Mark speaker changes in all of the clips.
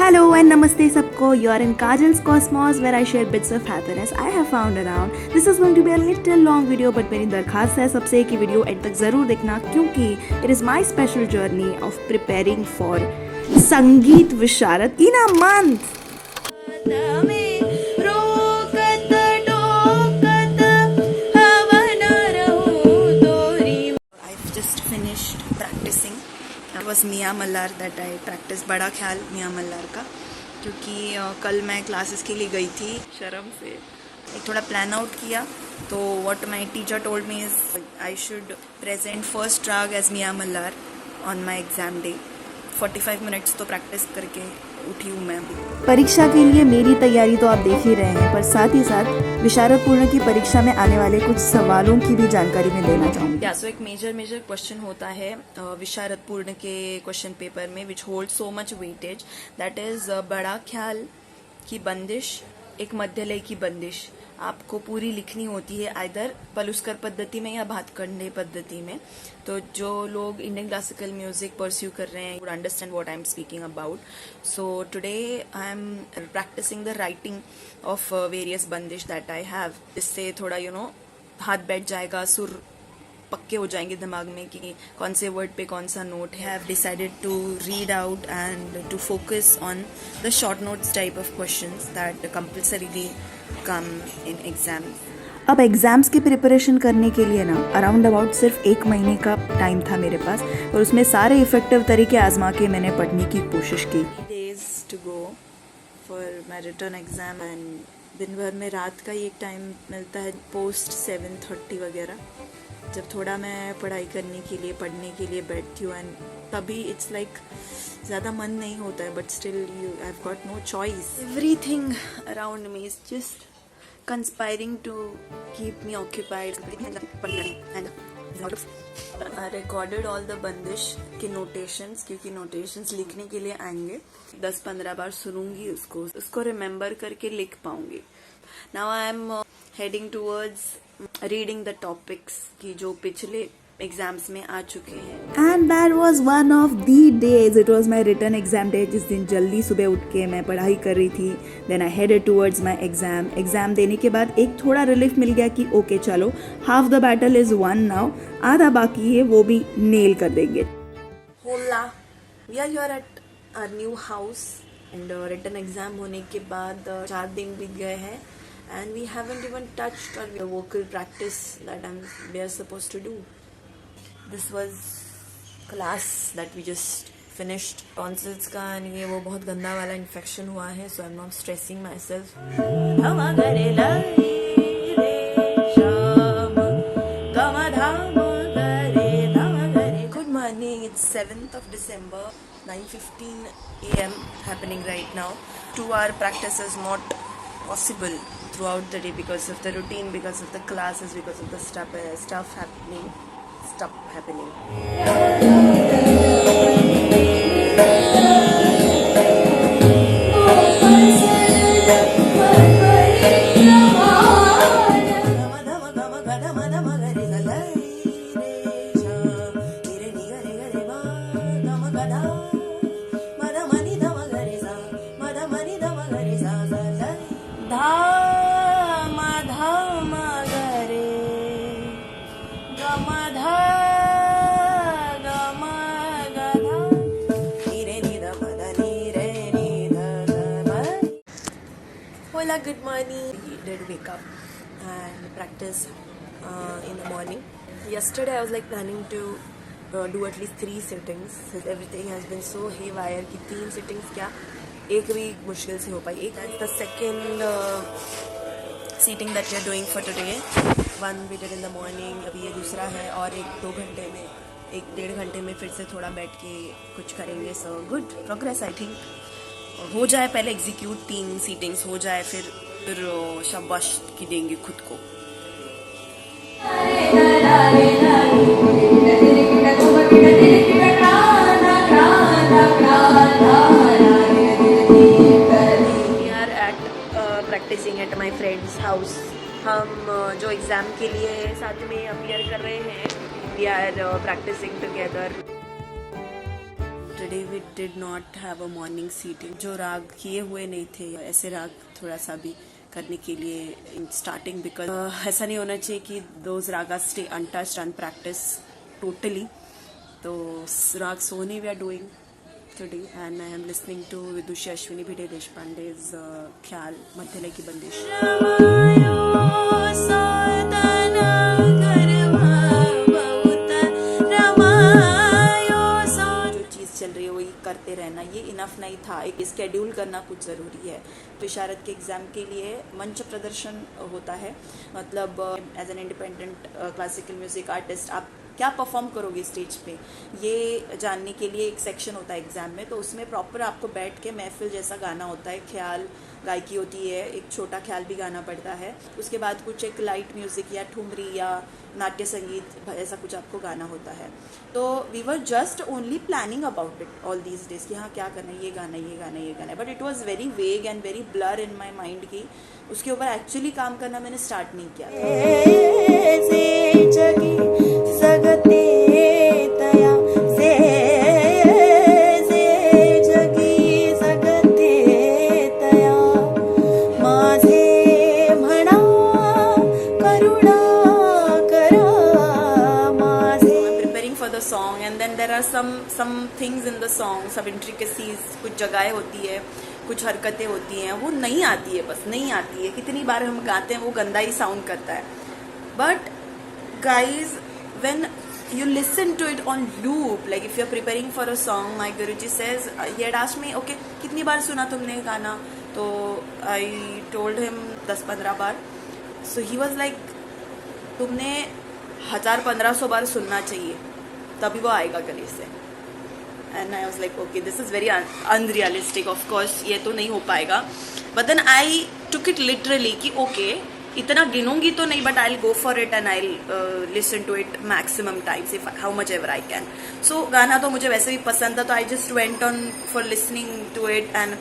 Speaker 1: Hello and namaste sabko. You are in Kajal's Cosmos where I share bits of happiness I have found around. This is going to be a little long video but मेरी दरखास्त है सबसे कि video and तक ज़रूर देखना क्योंकि it is my special journey of preparing for संगीत विशारद in a month. I've just finished practicing. That was मियाँ मल्हार that I practiced बड़ा ख्याल मियाँ मल्हार का क्योंकि कल मैं क्लासेस के लिए गई थी शर्म से एक थोड़ा प्लान आउट किया तो what my teacher told me is I should present first rag as मियाँ Malhar on my exam day. 45 minutes तो प्रैक्टिस करके उठी हूँ मैं अभी। परीक्षा के लिए मेरी तैयारी तो आप देख ही रहे हैं पर साथ ही साथ विशारद पूर्ण की परीक्षा में आने वाले कुछ सवालों की भी जानकारी मैं देना चाहूँगी। सो एक मेजर क्वेश्चन होता है विशारद पूर्ण के क्वेश्चन पेपर में which hold so much weightage that is बड़ा ख्याल की बंदिश एक मध्यलय की बंदिश आपको पूरी लिखनी होती है आइदर पलुस्कर पद्धति में या भातखंडे पद्धति में। तो जो लोग इंडियन क्लासिकल म्यूजिक परस्यू कर रहे हैं would understand what I am speaking about. So today I am practicing the writing of various bandish that I have. इससे थोड़ा हाथ बैठ जाएगा, सुर पक्के हो जाएंगे दिमाग में कि कौन से वर्ड पे कौन सा नोट है। Have decided to read out and to focus on the short notes type of questions that compulsorily come in exam. अब एग्जाम्स की प्रिपरेशन करने के लिए ना अराउंड अबाउट सिर्फ 1 महीने का टाइम था मेरे पास और उसमें सारे इफेक्टिव तरीके आजमा के मैंने पढ़ने की कोशिश की। Days to go for my return exam and दिन भर में रात का ही एक टाइम मिलता है पोस्ट 7:30 वगैरह जब थोड़ा मैं पढ़ाई करने के लिए पढ़ने के लिए बैठती हूँ एंड तभी इट्स लाइक ज़्यादा मन नहीं होता है but still you have got no choice. Everything around me is just conspiring to keep me occupied. Recorded all the bandish के नोटेशंस क्योंकि नोटेशंस लिखने के लिए आएंगे 10-15 बार सुनूंगी उसको रिमेम्बर करके लिख पाऊंगी। Now I am heading towards reading the topics की जो पिछले एग्जाम्स में आ चुके हैं। And that was one of the days. It was my return exam day जिस दिन जल्दी सुबह उठ के मैं पढ़ाई कर रही थी। Then I headed towards my exam देने के बाद एक थोड़ा रिलीफ मिल गया कि ओके चलो half the battle is won now, आधा बाकी है वो भी नेल कर देंगे। Hola we are here at our new house and return exam होने के बाद 4 दिन बीत गए हैं and we haven't even touched on the vocal practice that we are supposed to do. This was class that we just finished. Tonsils का ये वो बहुत गंदा वाला infection हुआ है so I'm not stressing myself. Good morning, it's 7th of December, 9:15 AM happening right now. 2-hour practice is not possible throughout the day because of the routine, because of the classes, because of the stuff happening. Hola, good morning. We did wake up and practice in the morning. Yesterday I was like planning to do at least 3 sittings. Everything has been so haywire कि 3 sittings क्या एक भी मुश्किल से हो पाई। That's the second seating that we are doing for today. One we did in the morning, अभी ये दूसरा है और 1-2 घंटे में 1-1.5 घंटे में फिर से थोड़ा बैठ के कुछ करेंगे। So good progress I think. हो जाए पहले एग्जीक्यूट 3 सीटिंग्स हो जाए फिर शाबाशी देंगे खुद को। We are at practicing at my friend's house. हम जो एग्जाम के लिए साथ में अपीयर कर रहे हैं we are practicing together. Today we did not have a morning sitting. जो राग किए हुए नहीं थे, ऐसे राग थोड़ा सा भी करने के लिए इन स्टार्टिंग, बिकॉज ऐसा नहीं होना चाहिए कि those raga stay untouched and practice totally. तो raag Sohni we are doing today and I am listening to Vidushi Ashwini Bhide Deshpande's ख्याल मध्यलय की बंदिश. जो चीज़ चल रही है वही करते रहना, ये इनफ नहीं था. एक स्केड्यूल करना कुछ ज़रूरी है. तो इशारत के एग्ज़ाम के लिए मंच प्रदर्शन होता है. मतलब as an independent classical music artist आप क्या परफॉर्म करोगे स्टेज पे, ये जानने के लिए एक सेक्शन होता है एग्ज़ाम में. तो उसमें प्रॉपर आपको बैठ के महफिल जैसा गाना होता है. ख्याल गायकी होती है, एक छोटा ख्याल भी गाना पड़ता है. उसके बाद कुछ एक लाइट म्यूज़िक या ठुमरी या नाट्य संगीत ऐसा कुछ आपको गाना होता है. तो we were just only planning about it all these days कि हाँ क्या करना है, ये गाना ये गाना ये गाना. But it was very vague and very blur in my mind कि उसके ऊपर एक्चुअली काम करना मैंने स्टार्ट नहीं किया जगते तया जगी जगते तया माझे म्हणा करुणा करा माझे. Preparing for the song and then there are some things in the song, सब इंट्रिकेसीज, कुछ जगहें होती है, कुछ हरकतें होती हैं वो नहीं आती है, बस नहीं आती है. कितनी बार हम गाते हैं वो गंदा ही साउंड करता है. But guys when you listen to it on loop, like if you're preparing for a song, my Guruji says, he had asked me, okay, कितनी बार सुना तुमने गाना? तो I told him 10-15 bar. So he was like, तुमने 1000-1500 बार सुनना चाहिए तभी वो आएगा गले से. And I was like, okay, this is very unrealistic, of course, ये तो नहीं हो पाएगा. But then I took it literally कि okay, इतना गिनूंगी तो नहीं, but I will go for it and I will listen to it maximum times if how much ever I can. So गाना तो मुझे वैसे भी पसंद था, तो I just went on for listening to it. And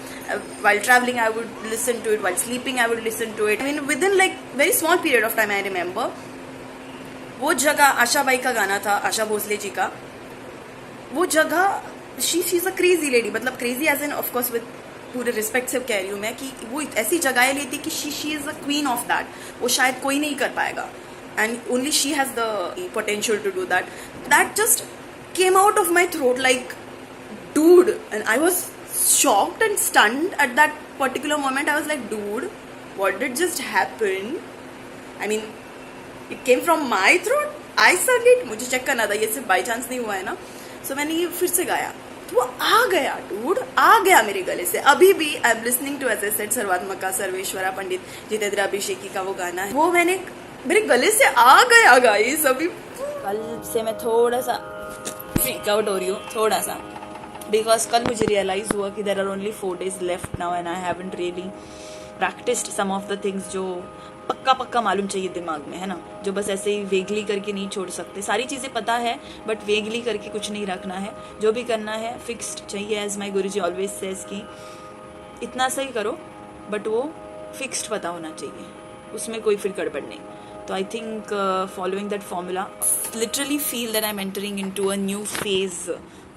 Speaker 1: while travelling I would listen to it, while sleeping I would listen to it. I mean within like very small period of time I remember. वो जगह आशा by का गाना था, आशा भोसले जी का. वो जगह she is a crazy lady, मतलब crazy as an of course with पूरे रिस्पेक्ट से कह रही हूँ मैं कि वो ऐसी जगह लेती कि she is a queen of that. वो शायद कोई नहीं कर पाएगा and only she has the potential to do that. That just came out of my throat like dude, and I was shocked and stunned at that particular moment. I was like dude, what did just happen? I mean it came from my throat, I sung it. मुझे check करना था, ये सिर्फ by chance नहीं हुआ है ना. सो मैंने ये फिर से गाया, वो आ गया डूड, आ गया मेरे गले से. अभी भी I am listening to as I said Sarvatmaka Sarveshwara Pandit Jitendra Abhisheki का वो गाना है, वो मैंने मेरे गले से आ गया गाइस. अभी कल से मैं थोड़ा सा फ्रीक आउट हो रही हूँ, थोड़ा सा, बिकॉज कल मुझे रियलाइज हुआ कि there are only 4 days left now and I haven't really practised some of the things जो पक्का मालूम चाहिए दिमाग में, है ना, जो बस ऐसे ही वेगली करके नहीं छोड़ सकते. सारी चीज़ें पता है बट वेगली करके कुछ नहीं रखना है. जो भी करना है फिक्स्ड चाहिए. As my guruji always says कि इतना सही करो बट वो फिक्स्ड पता होना चाहिए, उसमें कोई फिर गड़बड़ नहीं. तो I think following that formula literally feel that I am entering into a new phase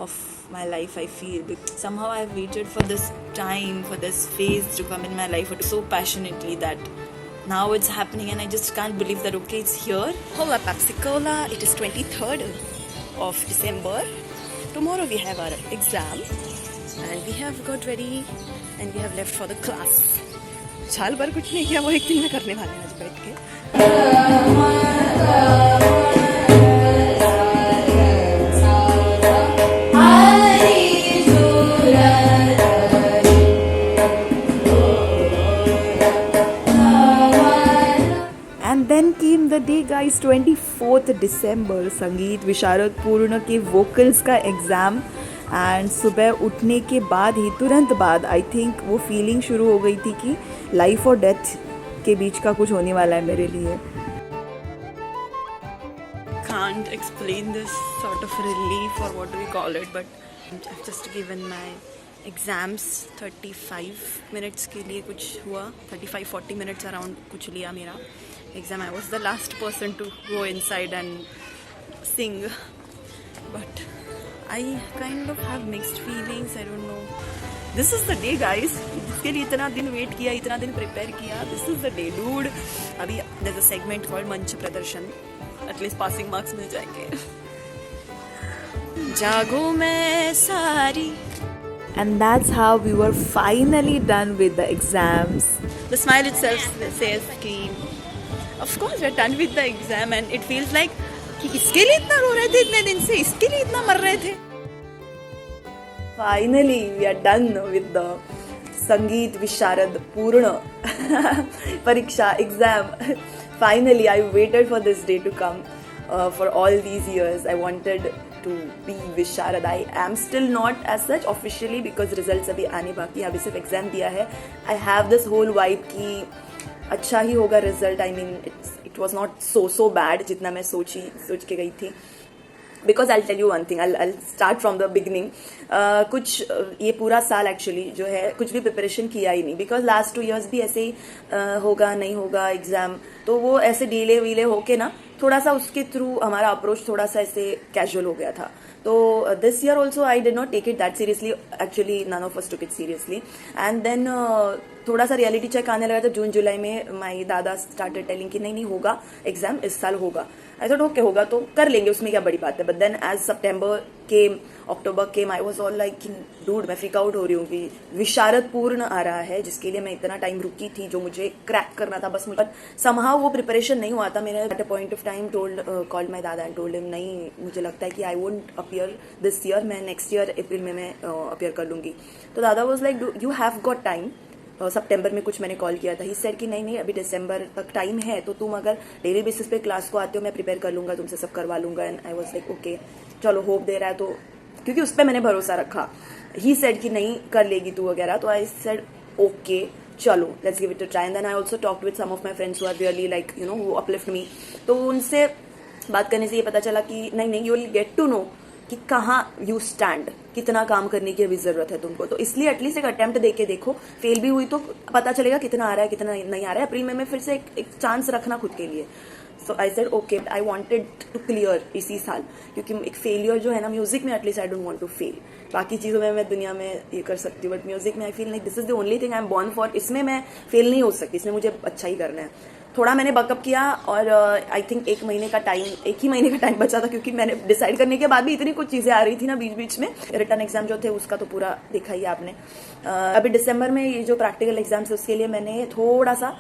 Speaker 1: of my life. I feel somehow I have waited for this time, for this phase to come in my life so passionately that now it's happening and I just can't believe that okay, it's here. Hola Papsicola, it is 23rd of December. Tomorrow we have our exam and we have got ready and we have left for the class. साल भर कुछ नहीं किया, वो एक दिन में करने वाले हैं आज बैठ के. Then came the day guys, 24th December, संगीत विशारद पूर्ण के वोकल्स का एग्ज़ाम. एंड सुबह उठने के बाद ही तुरंत बाद आई थिंक वो फीलिंग शुरू हो गई थी कि लाइफ और डेथ के बीच का कुछ होने वाला है मेरे लिए. Can't explain this sort of relief or what do we call it, but I've just given my exams. 35 minutes के लिए कुछ हुआ, 35-40 minutes around कुछ लिया मेरा exam. I was the last person to go inside and sing, but I kind of have mixed feelings, I don't know. This is the day guys, जिसके लिए इतना दिन वेट किया, इतना दिन प्रिपेयर किया. This is the day dude. अभी there is a segment called मंच प्रदर्शन. एटलीस्ट पासिंग मार्क्स मिल जाएंगे. जागो मैं सारी.
Speaker 2: And that's how we were finally done with the exams.
Speaker 1: The smile itself says कि of course we are done with the exam, and it feels like कि इसके लिए इतना रो रहे थे इतने दिन से, इसके लिए इतना मर रहे थे.
Speaker 2: Finally we are done with the Sangeet Visharad Purna Pariksha exam. Finally I waited for this day to come. For all these years I wanted to be Visharad. I am still not as such officially because results अभी आने बाकी है. अभी सिर्फ exam दिया है. I have this whole vibe कि अच्छा ही होगा result. I mean it was not so bad जितना मैं सोच के गई थी. Because I'll tell you one thing, I'll start from the beginning. कुछ ये पूरा साल एक्चुअली जो है कुछ भी प्रिपरेशन किया ही नहीं. बिकॉज लास्ट 2 years भी ऐसे ही होगा नहीं होगा एग्जाम, तो वो ऐसे डीले वीले होके ना थोड़ा सा उसके थ्रू हमारा अप्रोच थोड़ा सा ऐसे कैजुअल हो गया था. तो this year also I did not take it that seriously. Actually none of us took it seriously. And then थोड़ा सा रियलिटी चेक आने लगा था जून जुलाई में. माई दादा स्टार्टेड टेलिंग कि नहीं होगा एग्जाम, इस साल होगा. आई थॉट ओके होगा तो कर लेंगे, उसमें क्या बड़ी बात है. But then as September came, October came, I was all like dude मैं फ्रीक आउट हो रही हूँ कि विशारद पूर्ण आ रहा है जिसके लिए मैं इतना टाइम रुकी थी, जो मुझे क्रैक करना था बस मुझे. समहाउ वो प्रिपरेशन नहीं हुआ था. मैंने at a point of time called my दादा एंड टोल्ड हिम नहीं मुझे लगता है कि I won't appear this year, मैं नेक्स्ट ईयर अप्रैल में मैं अपीयर कर लूंगी. तो दादा was like you have got time. सितंबर में कुछ मैंने कॉल किया था. ही सेड कि नहीं अभी दिसंबर तक टाइम है, तो तुम अगर डेली बेसिस पे क्लास को आते हो मैं प्रिपेयर कर लूंगा, तुमसे सब करवा लूंगा. And I was like okay चलो होप दे रहा है तो, क्योंकि उस पर मैंने भरोसा रखा. ही सेड कि नहीं कर लेगी तू वगैरह. तो आई सेड ओके चलो let's give it a try. And then I also talked with some of my friends who are really like you know who uplift me. तो उनसे बात करने से ये पता चला कि नहीं you will get to know कि कहाँ यू स्टैंड, कितना काम करने की अभी जरूरत है तुमको. तो इसलिए एटलीस्ट एक अटेम्प्ट दे के देखो. फेल भी हुई तो पता चलेगा कितना आ रहा है कितना नहीं आ रहा है. अप्रैल में फिर से एक चांस रखना खुद के लिए. So I said okay I wanted to clear इसी साल, क्योंकि एक फेलियर जो है ना म्यूजिक में at least I don't want to fail. बाकी चीजों में मैं दुनिया में ये कर सकती हूँ, बट म्यूजिक में I feel like this is the only thing I am born for. इसमें मैं फेल नहीं हो सकती, इसमें मुझे अच्छा ही करना है. थोड़ा मैंने बकअप किया और आई थिंक एक ही महीने का टाइम बचा था, क्योंकि मैंने डिसाइड करने के बाद भी इतनी कुछ चीजें आ रही थी ना बीच बीच में. रिटर्न एग्जाम जो थे उसका तो पूरा देखा ही आपने. अभी दिसंबर में ये जो प्रैक्टिकल एग्जाम्स है उसके लिए मैंने थोड़ा सा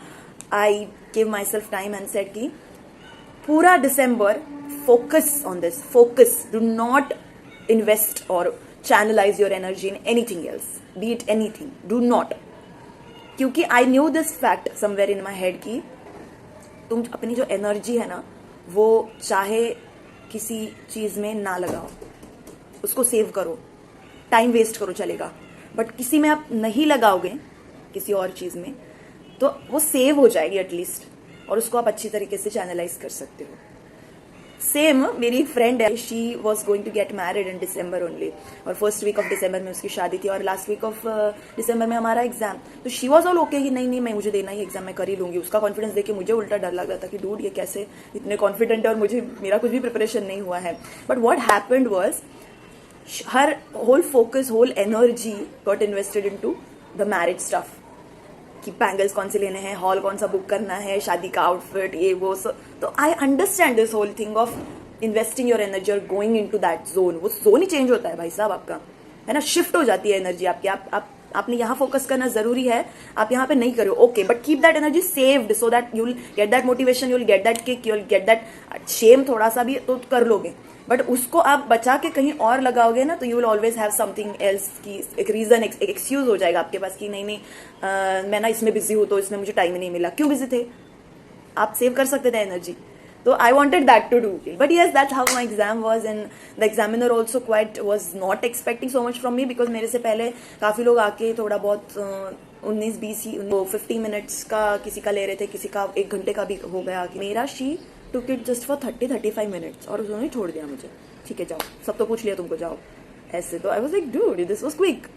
Speaker 2: I give myself time and said कि पूरा दिसंबर focus on this. Focus, do not invest और channelize your energy in anything else, be it anything, do not. क्योंकि I knew this fact somewhere in my head की तुम अपनी जो energy है ना वो चाहे किसी चीज में ना लगाओ, उसको सेव करो. टाइम वेस्ट करो चलेगा, बट किसी में आप नहीं लगाओगे किसी और चीज में तो वो सेव हो जाएगी एटलीस्ट, और उसको आप अच्छी तरीके से चैनलाइज कर सकते हो. सेम मेरी फ्रेंड है, she was going to get married in December only, और फर्स्ट वीक ऑफ डिसम्बर में उसकी शादी थी और लास्ट वीक ऑफ डिसम्बर में हमारा एग्जाम. तो शी वॉज ऑल ओके कि नहीं मैं मुझे देना ही एग्जाम, मैं कर ही लूंगी. उसका कॉन्फिडेंस देख के मुझे उल्टा डर लग रहा था कि डूड ये कैसे इतने कॉन्फिडेंट है और मुझे मेरा कुछ भी प्रिपरेशन नहीं हुआ है. But what happened was her whole focus, whole energy got invested in to the marriage stuff, कि बैंगल्स कौन से लेने हैं, हॉल कौन सा बुक करना है, शादी का आउटफिट, ये वो सब. तो I understand this whole thing of investing your energy और गोइंग इनटू दैट जोन. वो जोन ही चेंज होता है भाई साहब आपका, है ना. शिफ्ट हो जाती है एनर्जी आपकी. आपने यहाँ फोकस करना जरूरी है, आप यहाँ पे नहीं करो okay, but keep that energy saved so that you will get that motivation, you will get that kick, you will get that shame. थोड़ा सा भी तो कर लोगे, बट उसको आप बचा के कहीं और लगाओगे ना तो you will always have something else की एक रीजन, एक एक्सक्यूज हो जाएगा आपके पास कि नहीं मैं ना इसमें बिजी हूँ तो इसमें मुझे टाइम ही नहीं मिला. क्यों बिजी थे आप? सेव कर सकते थे एनर्जी. तो I wanted that to do, but yes that's how my exam was. And the examiner also quite was not expecting so much from me, because मेरे से पहले काफी लोग आके थोड़ा बहुत 19-20 ही 50 मिनट्स का किसी का ले रहे थे, किसी का 1 घंटे का भी हो गया. मेरा she took it just for 30-35 minutes और उन्होंने छोड़ दिया मुझे. ठीक है जाओ, सब तो पूछ लिया तुमको, जाओ ऐसे. तो I was like dude this was quick.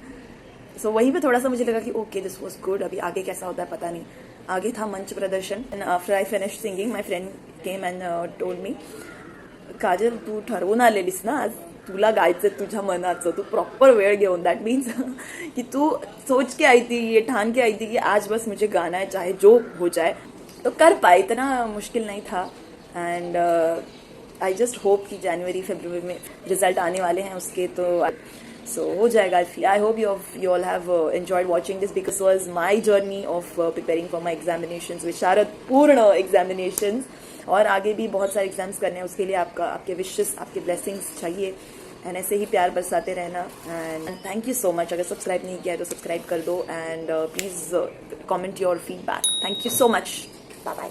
Speaker 2: So वहीं पे थोड़ा सा मुझे लगा कि ओके दिस वाज गुड. अभी आगे कैसा होता है पता नहीं. आगे था मंच प्रदर्शन. And after I finish singing my friend came and told me, Kajal तू ठरवून आलेलीस ना आज, तुला गायचं तुझ्या मनाचं, तू प्रॉपर वेळ घेऊन, दॅट मीन्स कि तू सोच के आई थी, ये ठान के आई थी कि आज बस मुझे गाना है चाहे जो हो जाए, तो कर पाए. इतना मुश्किल नहीं था. एंड आई जस्ट होप कि जनवरी फरवरी में रिजल्ट आने वाले हैं उसके, तो so हो जाएगा. I hope you all have enjoyed watching this, because it was my journey of preparing for my examinations, विशारद पूर्ण examinations. और आगे भी बहुत सारे एग्जाम्स करने हैं, उसके लिए आपके विशेस, आपके ब्लेसिंग्स चाहिए. एंड ऐसे ही प्यार बरसाते रहना. And thank you so much. अगर सब्सक्राइब नहीं किया है तो सब्सक्राइब कर दो. And please comment your feedback. Thank you so much. Bye bye.